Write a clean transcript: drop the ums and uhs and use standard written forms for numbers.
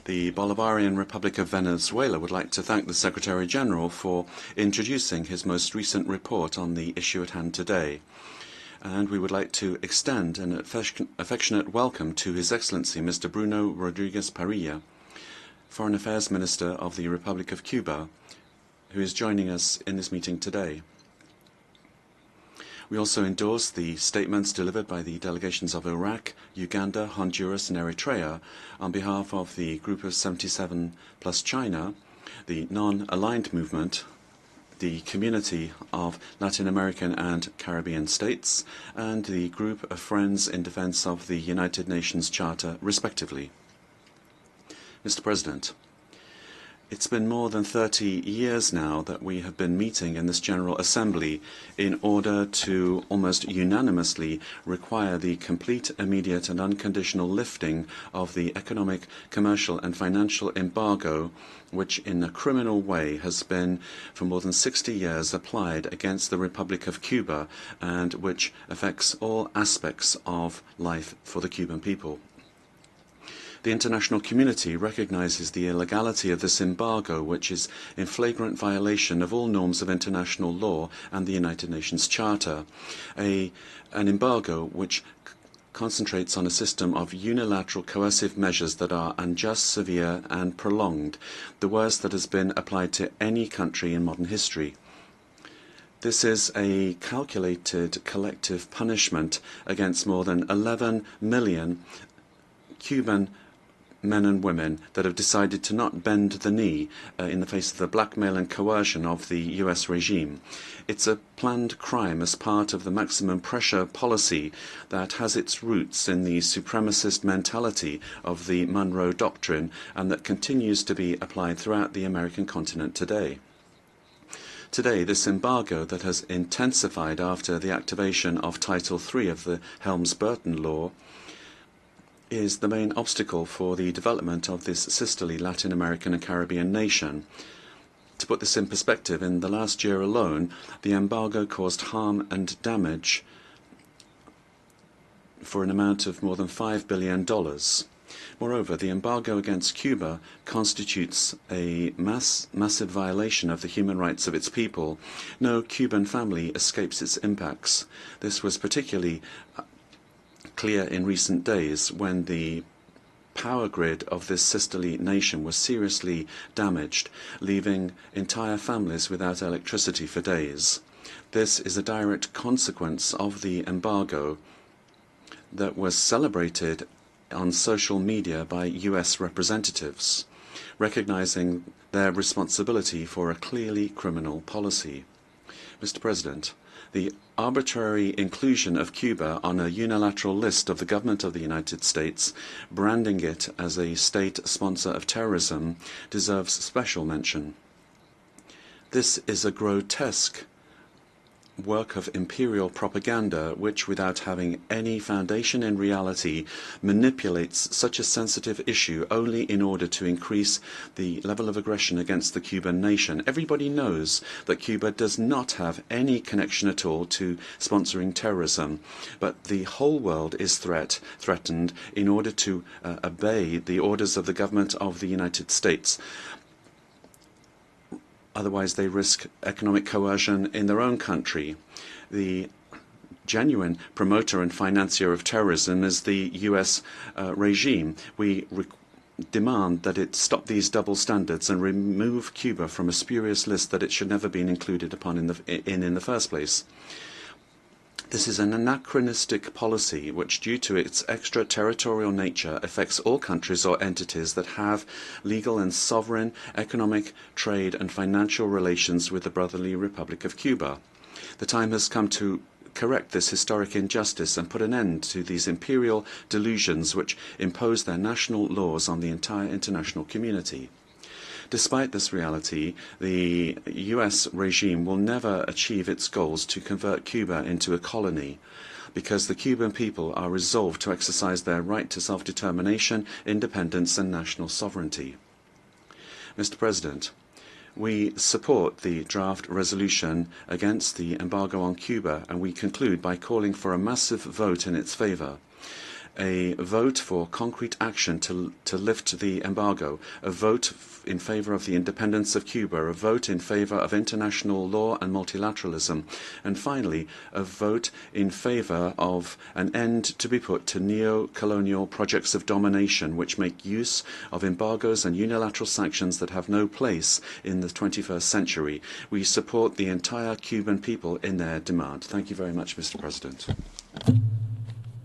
The Bolivarian Republic of Venezuela would like to thank the Secretary General for introducing his most recent report on the issue at hand today. And we would like to extend an affectionate welcome to His Excellency Mr. Bruno Rodriguez Parilla, Foreign Affairs Minister of the Republic of Cuba, who is joining us in this meeting today. We also endorse the statements delivered by the delegations of Iraq, Uganda, Honduras, and Eritrea on behalf of the Group of 77 plus China, the Non-Aligned Movement, the Community of Latin American and Caribbean States, and the Group of Friends in Defense of the United Nations Charter, respectively. Mr. President, it's been more than 30 years now that we have been meeting in this General Assembly in order to almost unanimously require the complete, immediate and unconditional lifting of the economic, commercial and financial embargo which in a criminal way has been for more than 60 years applied against the Republic of Cuba and which affects all aspects of life for the Cuban people. The international community recognizes the illegality of this embargo, which is in flagrant violation of all norms of international law and the United Nations Charter. An embargo which concentrates on a system of unilateral coercive measures that are unjust, severe and prolonged, the worst that has been applied to any country in modern history. This is a calculated collective punishment against more than 11 million Cuban men and women that have decided to not bend the knee in the face of the blackmail and coercion of the US regime. It's a planned crime as part of the maximum pressure policy that has its roots in the supremacist mentality of the Monroe Doctrine and that continues to be applied throughout the American continent today. Today, this embargo that has intensified after the activation of Title III of the Helms-Burton Law is the main obstacle for the development of this sisterly Latin American and Caribbean nation. To put this in perspective, in the last year alone, the embargo caused harm and damage for an amount of more than $5 billion. Moreover, the embargo against Cuba constitutes a massive violation of the human rights of its people. No Cuban family escapes its impacts. This was particularly clear in recent days when the power grid of this sisterly nation was seriously damaged, leaving entire families without electricity for days. This is a direct consequence of the embargo that was celebrated on social media by US representatives, recognizing their responsibility for a clearly criminal policy. Mr. President, the arbitrary inclusion of Cuba on a unilateral list of the government of the United States, branding it as a state sponsor of terrorism, deserves special mention. This is a grotesque work of imperial propaganda which, without having any foundation in reality, manipulates such a sensitive issue only in order to increase the level of aggression against the Cuban nation. Everybody knows that Cuba does not have any connection at all to sponsoring terrorism, but the whole world is threatened in order to obey the orders of the government of the United States. Otherwise, they risk economic coercion in their own country. The genuine promoter and financier of terrorism is the US regime. We demand that it stop these double standards and remove Cuba from a spurious list that it should never have been included upon in the first place. This is an anachronistic policy which, due to its extraterritorial nature, affects all countries or entities that have legal and sovereign economic, trade and financial relations with the brotherly Republic of Cuba. The time has come to correct this historic injustice and put an end to these imperial delusions which impose their national laws on the entire international community. Despite this reality, the US regime will never achieve its goals to convert Cuba into a colony, because the Cuban people are resolved to exercise their right to self-determination, independence and national sovereignty. Mr. President, we support the draft resolution against the embargo on Cuba, and we conclude by calling for a massive vote in its favor. a vote for concrete action to lift the embargo, a vote in favor of the independence of Cuba, a vote in favor of international law and multilateralism, and finally, a vote in favor of an end to be put to neocolonial projects of domination which make use of embargoes and unilateral sanctions that have no place in the 21st century. We support the entire Cuban people in their demand. Thank you very much, Mr. President.